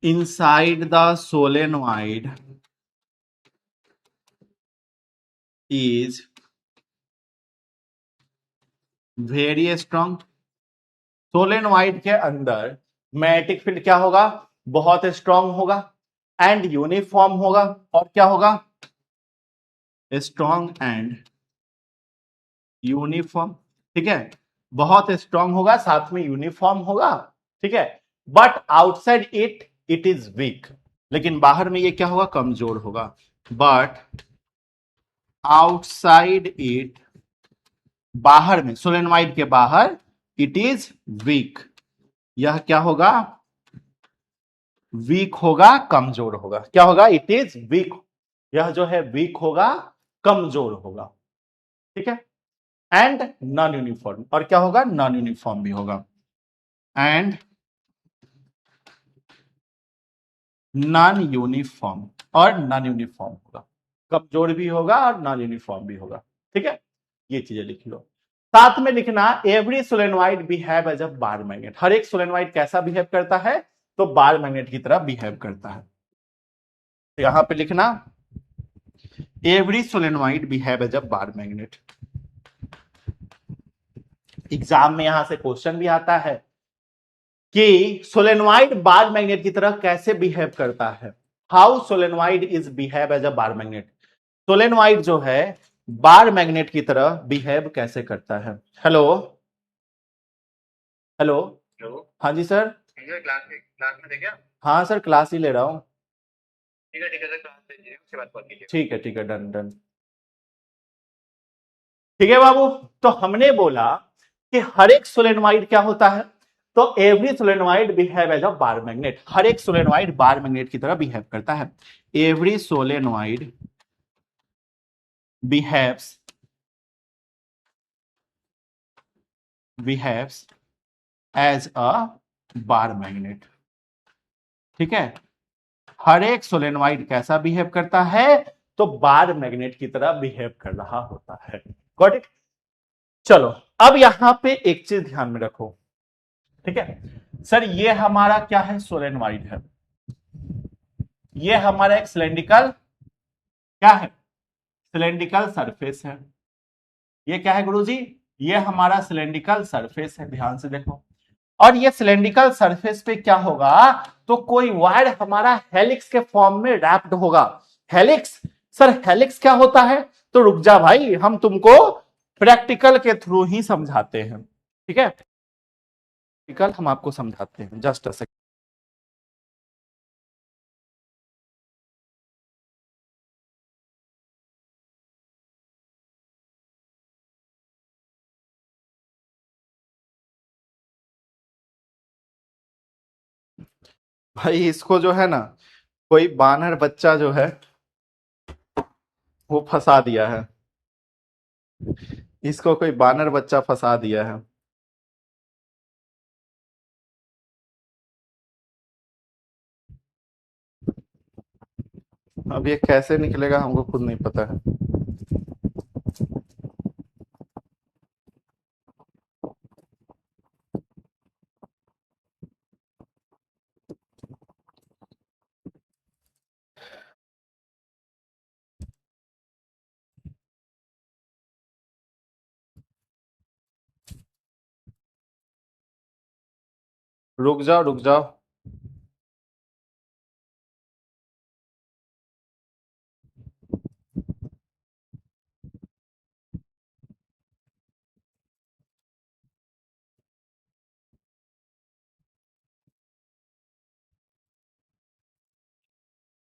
inside the solenoid is very strong। Solenoid के अंदर मैग्नेटिक फील्ड क्या होगा? बहुत स्ट्रांग होगा एंड यूनिफॉर्म होगा, और क्या होगा? स्ट्रांग एंड यूनिफॉर्म, ठीक है। बहुत स्ट्रांग होगा, साथ में यूनिफॉर्म होगा, ठीक है। But outside it it is weak, लेकिन बाहर में ये क्या होगा? कमजोर होगा। बट आउटसाइड इट, बाहर में, सोलेनोइड के बाहर, इट इज वीक, यह क्या होगा? वीक होगा, कमजोर होगा। क्या होगा? इट इज वीक, यह जो है वीक होगा, कमजोर होगा, ठीक है। एंड नॉन यूनिफॉर्म, और क्या होगा? नॉन यूनिफॉर्म भी होगा, एंड नॉन यूनिफॉर्म, और नॉन यूनिफॉर्म होगा, कमजोर भी होगा और नॉन यूनिफॉर्म भी होगा, ठीक है। ये चीजें लिख लो। साथ में लिखना every solenoid behave as a bar magnet, हर एक सोलेनोइड कैसा बिहेव करता है? तो बार मैग्नेट की तरह बिहेव करता है। तो यहां पे लिखना every solenoid behave as a bar magnet. Exam में यहां से क्वेश्चन भी आता है कि सोलेनोइड बार मैग्नेट की तरह कैसे बिहेव करता है। How solenoid is behave as a bar magnet, solenoid जो है बार मैग्नेट की तरह बिहेव कैसे करता है। हेलो हेलो हेलो, हाँ जी सर। क्लास में थे क्या? हाँ सर, क्लास ही ले रहा हूँ। ठीक है सर, क्लास लीजिए, उसके बाद कॉल कीजिए। ठीक है, डन डन। ठीक है बाबू, तो हमने बोला कि हर एक सोलेनोइड क्या होता है? तो every solenoid behave as a bar magnet, हर एक सोलेनोइड बार मैग्नेट की तरह बिहेव करता है। Every solenoid behaves as a bar magnet, ठीक है। हर एक सोलेनोइड कैसा बिहेव करता है? तो बार मैग्नेट की तरह बिहेव कर रहा होता है। Got it? चलो, अब यहां पे एक चीज ध्यान में रखो, ठीक है। सर ये हमारा क्या है? सोलेनोइड है, ये हमारा एक सिलेंड्रिकल क्या है, सिलेंड्रिकल सरफेस है। ये क्या है गुरुजी, ये हमारा सिलेंड्रिकल सरफेस है, ध्यान से देखो। और ये सिलेंड्रिकल सरफेस पे क्या होगा, तो कोई वायर हमारा हेलिक्स के फॉर्म में रैप्ड होगा। हेलिक्स, सर हेलिक्स क्या होता है, तो रुक जा भाई, हम तुमको प्रैक्टिकल के थ्रू ही समझाते हैं, ठीक है, प्रैक्टिकल हम आपको समझाते हैं, जस्ट अ सेकंड। भाई इसको जो है ना, कोई बानर बच्चा जो है वो फंसा दिया है, इसको कोई बानर बच्चा फंसा दिया है। अब ये कैसे निकलेगा हमको खुद नहीं पता है। रुक जाओ रुक जाओ।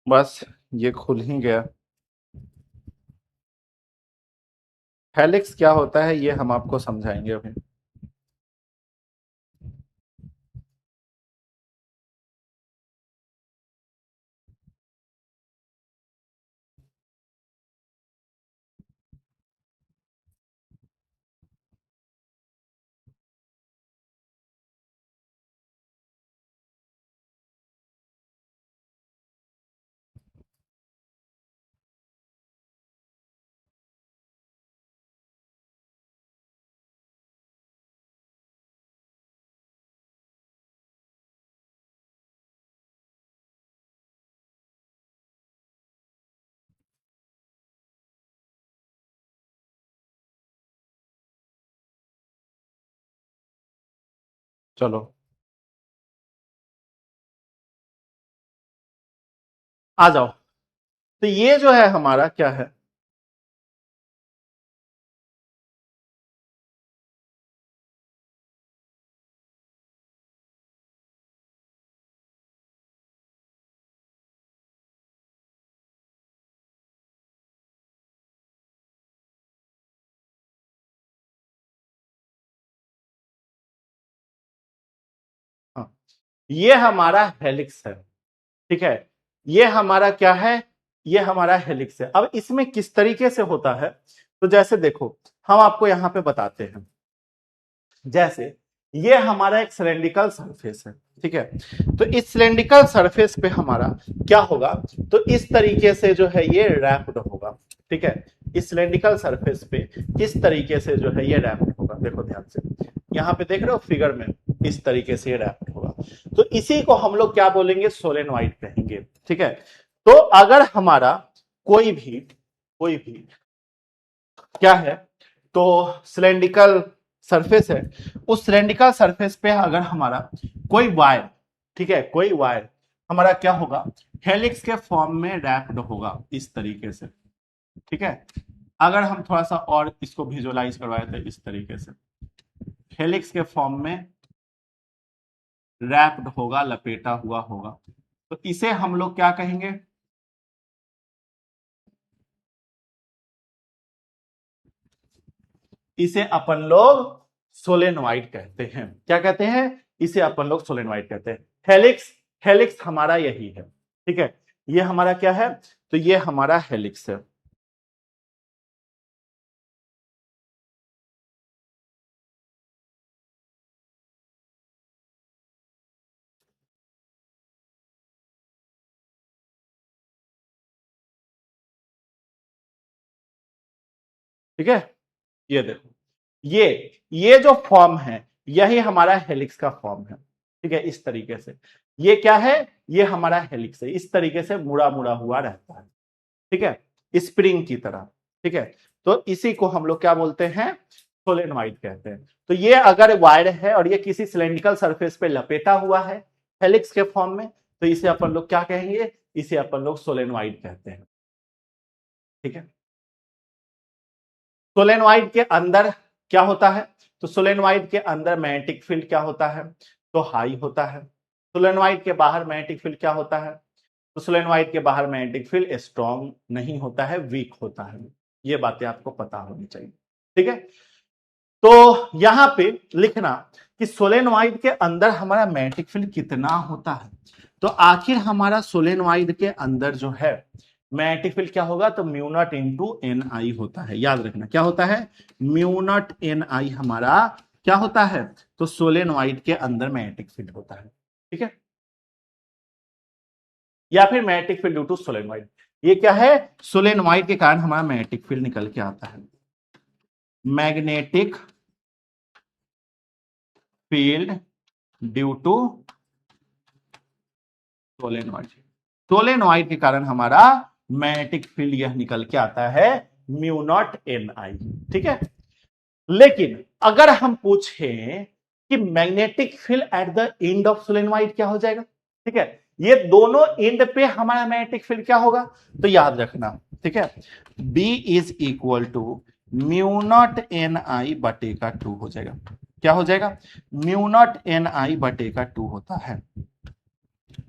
बस ये खुल ही गया। हेलिक्स क्या होता है ये हम आपको समझाएंगे अभी। चलो आ जाओ। तो ये जो है हमारा क्या है, हाँ, ये हमारा हेलिक्स है, ठीक है, ये हमारा क्या है, ये हमारा हेलिक्स है। अब इसमें किस तरीके से होता है, तो जैसे देखो हम आपको यहां पे बताते हैं। जैसे ये हमारा एक सिलेंड्रिकल सरफेस है, ठीक है, तो इस सिलेंड्रिकल सरफेस पे हमारा क्या होगा, तो इस तरीके से जो है ये रैप्ड होगा, ठीक है, इस सिलेंड्रिकल सरफेस पे इस तरीके से जो है ये रैप्ड होगा। देखो ध्यान से, यहाँ पे देख रहे हो फिगर में, इस तरीके से ये रैप्ड होगा। तो इसी को हम लोग क्या बोलेंगे, सोलेनोइड कहेंगे, ठीक है। तो अगर हमारा कोई भी क्या है, तो सिलेंड्रिकल सरफेस है, उस सिलेंड्रिकल सरफेस पे अगर हमारा कोई वायर, ठीक है, कोई वायर हमारा क्या होगा, हेलिक्स के फॉर्म में रैप्ड होगा इस तरीके से, ठीक है। अगर हम थोड़ा सा और इसको विजुअलाइज करवाए तो इस तरीके से हेलिक्स के फॉर्म में रैप्ड होगा, लपेटा हुआ होगा, तो इसे हम लोग क्या कहेंगे, इसे अपन लोग सोलेनोइड कहते हैं। क्या कहते हैं, इसे अपन लोग सोलेनोइड कहते हैं। हेलिक्स, हेलिक्स हमारा यही है, ठीक है, ये हमारा क्या है, तो ये हमारा हेलिक्स है। ठीक है, ये देखो, ये जो फॉर्म है यही हमारा हेलिक्स का फॉर्म है, ठीक है, इस तरीके से। ये क्या है, ये हमारा हेलिक्स है, इस तरीके से मुड़ा मुड़ा हुआ रहता है, ठीक है, स्प्रिंग की तरह, ठीक है। तो इसी को हम लोग क्या बोलते हैं, सोलेनोइड कहते हैं। तो ये अगर वायर है और ये किसी सिलेंड्रिकल सरफेस पे लपेटा हुआ है हेलिक्स के फॉर्म में, तो इसे अपन लोग क्या कहेंगे, इसे अपन लोग सोलेनोइड कहते हैं, ठीक है। सोलेनोइड के अंदर क्या होता है, तो सोलेनोइड के अंदर मैग्नेटिक फील्ड क्या होता है, तो हाई होता है। सोलेनोइड के बाहर मैग्नेटिक फील्ड क्या होता है, तो सोलेनोइड के बाहर मैग्नेटिक फील्ड स्ट्रॉन्ग नहीं होता है, वीक होता है। ये बातें आपको पता होनी चाहिए, ठीक है। तो यहां पे लिखना कि सोलेनोइड के अंदर हमारा मैग्नेटिक फील्ड कितना होता है, तो आखिर हमारा सोलेनोइड के अंदर जो है मैग्नेटिक फील्ड क्या होगा, तो म्यू नॉट इंटू एन आई होता है। याद रखना क्या होता है, म्यू नॉट एन आई हमारा क्या होता है, तो सोलेनोइड के अंदर मैग्नेटिक फील्ड होता है, ठीक है। या फिर magnetic field due to solenoid, ये क्या है, सोलेनोइड के कारण हमारा मैग्नेटिक फील्ड निकल के आता है। Magnetic field due to solenoid, solenoid के कारण हमारा मैग्नेटिक फील्ड यह निकल के आता है म्यू नॉट एन आई, ठीक है। लेकिन अगर हम पूछें कि magnetic field at the end of solenoid क्या हो जाएगा, ठीक है, ये दोनों एंड पे हमारा मैग्नेटिक फील्ड क्या होगा, तो याद रखना, ठीक है, B is equal to mu naught N I बटे का 2 हो जाएगा। क्या हो जाएगा, म्यू नॉट एन आई बटे का 2 होता है,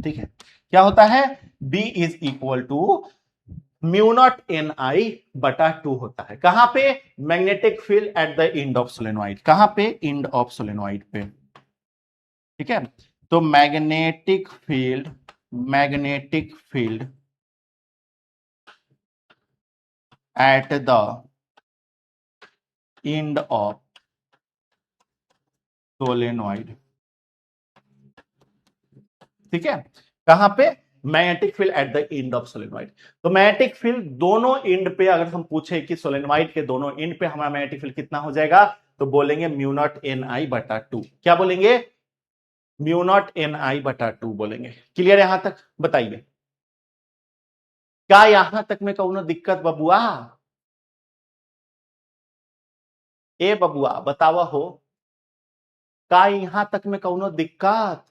ठीक है। क्या होता है, B is equal to mu naught N I बटा 2 होता है। कहां पे, magnetic field at the end of solenoid, कहां पे, एंड ऑफ सोलेनोइड पे, ठीक है। तो magnetic field at the end of solenoid, ठीक है, कहां पे, magnetic field at the end of solenoid. तो मैग्नेटिक फील्ड दोनों एंड पे अगर हम पूछे कि सोलेनोइड के दोनों एंड पे हमारा मैग्नेटिक फील्ड कितना हो जाएगा, तो बोलेंगे म्यू नॉट एन आई बटा 2। क्या बोलेंगे, म्यू नॉट एन आई बटा 2 बोलेंगे। क्लियर यहां तक, बताइए क्या यहां तक में कौनो दिक्कत बबुआ, ए बबुआ बतावा हो, का यहां तक में कौनो दिक्कत,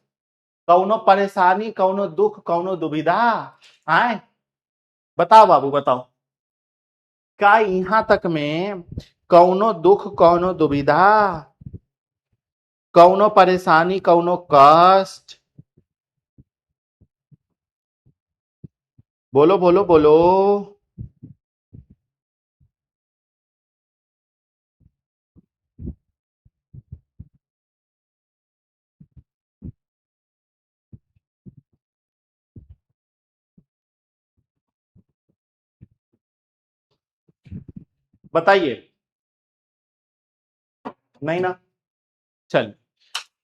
कौनो परेशानी, कौनो दुख, कौनो दुविधा आए, बताओ बाबू बताओ, का यहां तक में कौनो दुख, कौनो दुविधा, कौनो परेशानी, कौनो कष्ट, बोलो बोलो बोलो, बताइए, नहीं ना, चल,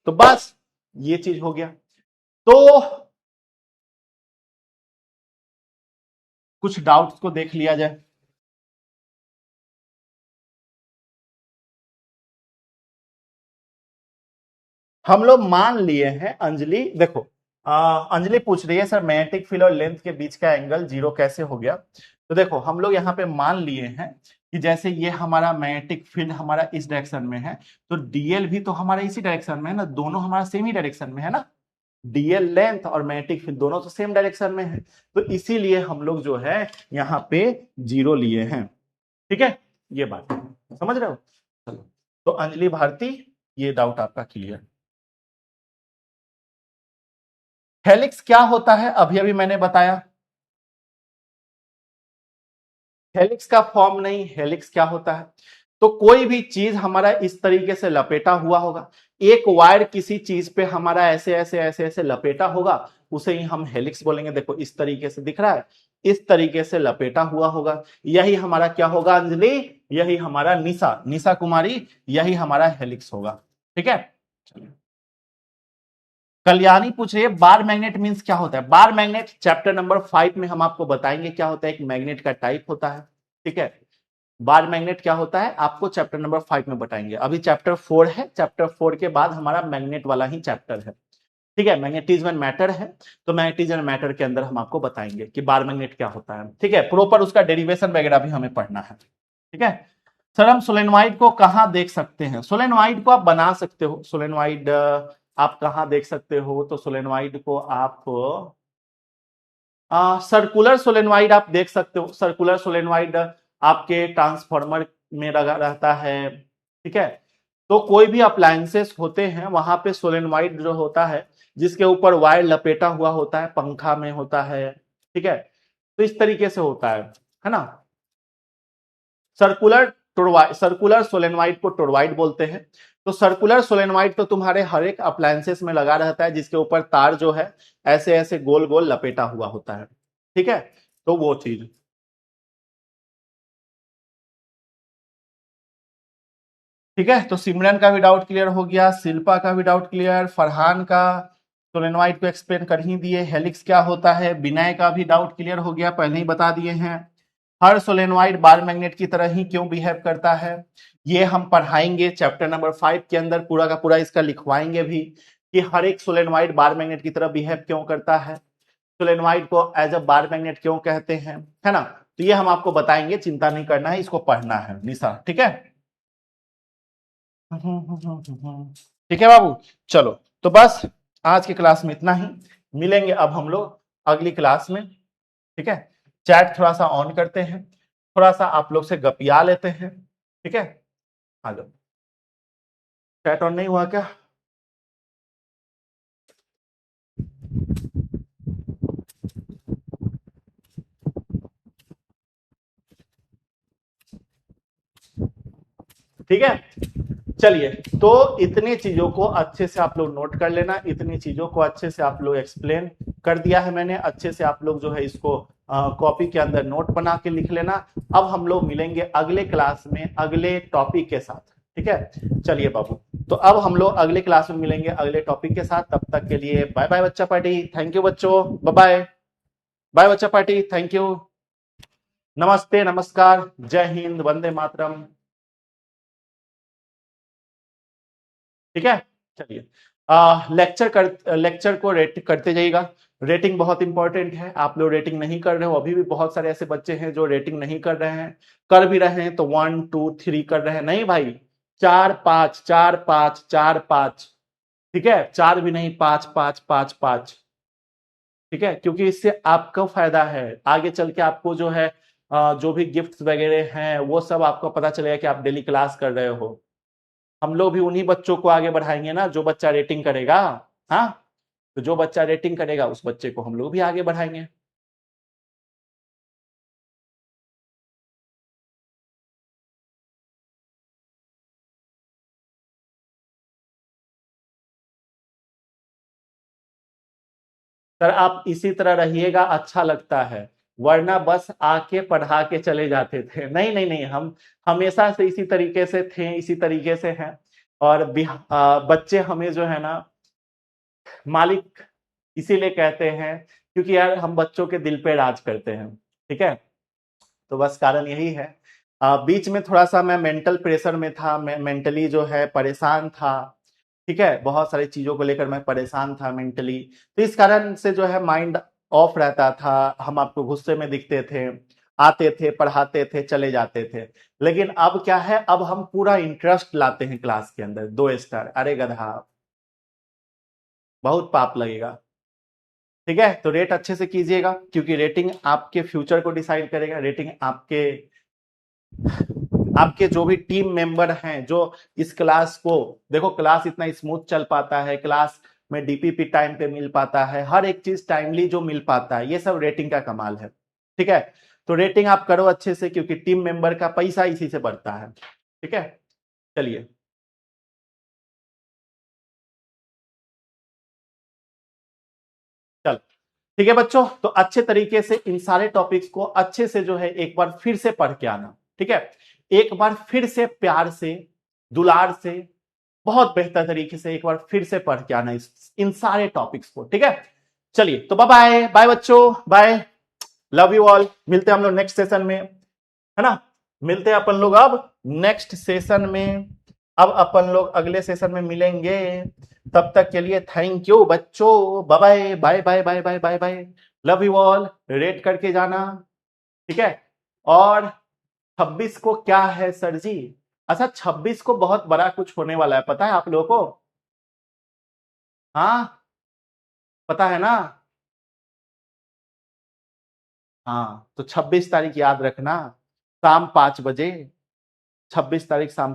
तो बस ये चीज हो गया। तो कुछ डाउट्स को देख लिया जाए। हम लोग मान लिए हैं, अंजलि देखो, अंजलि पूछ रही है सर मैग्नेटिक फील्ड और लेंथ के बीच का एंगल 0 कैसे हो गया। तो देखो हम लोग यहाँ पे मान लिए हैं कि जैसे ये हमारा मैग्नेटिक फील्ड हमारा इस डायरेक्शन में है, तो डीएल भी तो हमारा इसी डायरेक्शन में है ना, दोनों हमारा सेम ही डायरेक्शन में है ना, डीएल लेंथ और मैग्नेटिक फील्ड दोनों तो सेम डायरेक्शन में है, तो इसीलिए हम लोग जो है यहाँ पे 0 लिए हैं, ठीक है। ये बात समझ रहे हो, चलो। तो अंजलि भारती, ये डाउट आपका क्लियर। हेलिक्स क्या होता है, अभी अभी मैंने बताया, हेलिक्स का फॉर्म नहीं, हेलिक्स क्या होता है, तो कोई भी चीज हमारा इस तरीके से लपेटा हुआ होगा, एक वायर किसी चीज पे हमारा ऐसे ऐसे ऐसे ऐसे लपेटा होगा, उसे ही हम हेलिक्स बोलेंगे। देखो इस तरीके से दिख रहा है, इस तरीके से लपेटा हुआ होगा, यही हमारा क्या होगा अंजलि, यही हमारा निशा, निशा कुमारी, यही हमारा हेलिक्स होगा, ठीक है। चलिए, कल्याणी पूछ रही है बार मैग्नेट मींस क्या होता है। बार मैग्नेट चैप्टर नंबर 5 में हम आपको बताएंगे क्या होता है, एक मैग्नेट का टाइप होता है, ठीक है। बार मैग्नेट क्या होता है आपको चैप्टर नंबर 5 में बताएंगे, अभी चैप्टर 4 है, चैप्टर 4 के बाद हमारा मैग्नेट वाला ही चैप्टर है। ठीक है, मैग्नेटिज्म एंड मैटर है, तो मैग्नेटिज्म एंड मैटर के अंदर हम आपको बताएंगे कि बार मैग्नेट क्या होता है। ठीक है, प्रॉपर उसका डेरिवेशन वगैरह भी हमें पढ़ना है। ठीक है सर, हम सोलेनोइड को कहां देख सकते हैं? सोलेनोइड को आप बना सकते हो, सोलेनोइड आप कहां देख सकते हो? तो सोलेनोइड को आप सर्कुलर सोलेनोइड आप देख सकते हो। सर्कुलर सोलेनोइड आपके ट्रांसफार्मर में लगा रहता है। ठीक है, तो कोई भी अप्लायंसेस होते हैं वहां पे सोलेनोइड जो होता है, जिसके ऊपर वायर लपेटा हुआ होता है, पंखा में होता है। ठीक है, तो इस तरीके से होता है ना। सर्कुलर सर्कुलर सोलेनोइड को टोरवाइड बोलते हैं। तो सर्कुलर सोलेनोइड तो तुम्हारे हर एक अप्लायंसेस में लगा रहता है, जिसके ऊपर तार जो है ऐसे ऐसे गोल गोल लपेटा हुआ होता है। ठीक है, तो वो चीज। ठीक है, तो सिमरन का भी डाउट क्लियर हो गया, शिल्पा का भी डाउट क्लियर, फरहान का सोलेनोइड को एक्सप्लेन कर ही दिए, हेलिक्स क्या होता है, विनय का भी डाउट क्लियर हो गया, पहले ही बता दिए हैं। हर सोलेनोइड बार मैग्नेट की तरह ही क्यों बिहेव करता है, ये हम पढ़ाएंगे चैप्टर नंबर 5 के अंदर, पूरा का पूरा इसका लिखवाएंगे भी कि हर एक सोलेनोइड बार मैग्नेट की तरह बिहेव क्यों करता है, सोलेनोइड को एज अ बार मैग्नेट क्यों कहते हैं, है ना। तो ये हम आपको बताएंगे, चिंता नहीं करना है, इसको पढ़ना है निशा। ठीक है, ठीक है बाबू, चलो। तो बस आज की क्लास में इतना ही, मिलेंगे अब हम लोग अगली क्लास में। ठीक है, चैट थोड़ा सा ऑन करते हैं, थोड़ा सा आप लोग से गपिया लेते हैं। ठीक है, आ जाओ। चैट ऑन नहीं हुआ क्या? ठीक है, चलिए। तो इतनी चीजों को अच्छे से आप लोग नोट कर लेना, इतनी चीजों को अच्छे से आप लोग एक्सप्लेन कर दिया है मैंने, अच्छे से आप लोग जो है इसको कॉपी के अंदर नोट बना के लिख लेना। अब हम लोग मिलेंगे अगले क्लास में अगले टॉपिक के साथ। ठीक है, चलिए बाबू, तो अब हम लोग अगले क्लास में मिलेंगे अगले टॉपिक के साथ। तब तक के लिए बाय बाय बच्चा पार्टी, थैंक यू बच्चों, बाय बाय। बाय बच्चा पार्टी, थैंक यू, नमस्ते, नमस्कार, जय हिंद, वंदे मातरम। ठीक है, चलिए। लेक्चर को रेट करते जाइएगा, रेटिंग बहुत इंपॉर्टेंट है। आप लोग रेटिंग नहीं कर रहे हो, अभी भी बहुत सारे ऐसे बच्चे हैं जो रेटिंग नहीं कर रहे हैं, कर भी रहे हैं तो 1 2 3 कर रहे हैं, नहीं भाई, 4 5 4 5 4 5। ठीक है, 4 भी नहीं, 5 5 5 5। ठीक है, क्योंकि इससे आपको फायदा है, आगे चल के आपको जो है जो भी गिफ्ट्स वगैरह हैं वो सब आपको पता चलेगा कि आप डेली क्लास कर रहे हो। हम लोग भी उन्हीं बच्चों को आगे बढ़ाएंगे ना जो बच्चा रेटिंग करेगा। हाँ, तो जो बच्चा रेटिंग करेगा उस बच्चे को हम लोग भी आगे बढ़ाएंगे। सर आप इसी तरह रहिएगा, अच्छा लगता है, वरना बस आके पढ़ा के चले जाते थे। नहीं नहीं नहीं, हम हमेशा से इसी तरीके से थे, इसी तरीके से हैं। और बच्चे हमें जो है ना मालिक इसीलिए कहते हैं, क्योंकि यार हम बच्चों के दिल पे राज करते हैं। ठीक है, तो बस कारण यही है। बीच में थोड़ा सा मैं मेंटल प्रेशर में था, मैं मेंटली जो है परेशान था। ठीक है, बहुत सारी चीजों को लेकर मैं परेशान था मेंटली, तो इस कारण से जो है माइंड ऑफ रहता था, हम आपको गुस्से में दिखते थे, आते थे, पढ़ाते थे, चले जाते थे। लेकिन अब क्या है, अब हम पूरा इंटरेस्ट लाते हैं क्लास के अंदर। 2 स्टार, अरे गधा, बहुत पाप लगेगा। ठीक है, तो रेट अच्छे से कीजिएगा, क्योंकि रेटिंग आपके फ्यूचर को डिसाइड करेगा। रेटिंग आपके आपके जो भी टीम मेंबर हैं जो इस क्लास को, देखो क्लास इतना स्मूथ चल पाता है, क्लास में डीपीपी टाइम पे मिल पाता है, हर एक चीज टाइमली जो मिल पाता है, ये सब रेटिंग का कमाल है। ठीक है, तो रेटिंग आप करो अच्छे से, क्योंकि टीम मेंबर का पैसा इसी से बढ़ता है। ठीक है, चलिए। चल, ठीक है बच्चों, तो अच्छे तरीके से इन सारे टॉपिक्स को अच्छे से जो है एक बार फिर से पढ़ के आना। ठीक है, एक बार फिर से प्यार से, दुलार से, बहुत बेहतर तरीके से एक बार फिर से पढ़ के आना इन सारे टॉपिक्स को। ठीक है, चलिए, तो बाय बाय, बाय बच्चों, बाय, लव यू ऑल। मिलते हैं हम लोग नेक्स्ट सेशन में, है ना। मिलते हैं अपन लोग अब नेक्स्ट सेशन में। अब अपन लोग अगले सेशन में मिलेंगे, तब तक के लिए थैंक यू बच्चों, bye bye bye bye bye bye bye, love you all, rate करके जाना, ठीक है। और 26 को क्या है सर जी? अच्छा 26 को बहुत बड़ा कुछ होने वाला है, पता है आप लोगों को? हाँ पता है ना? हाँ तो 26 तारीख याद रखना, शाम 5 बजे, 26 तारीख शाम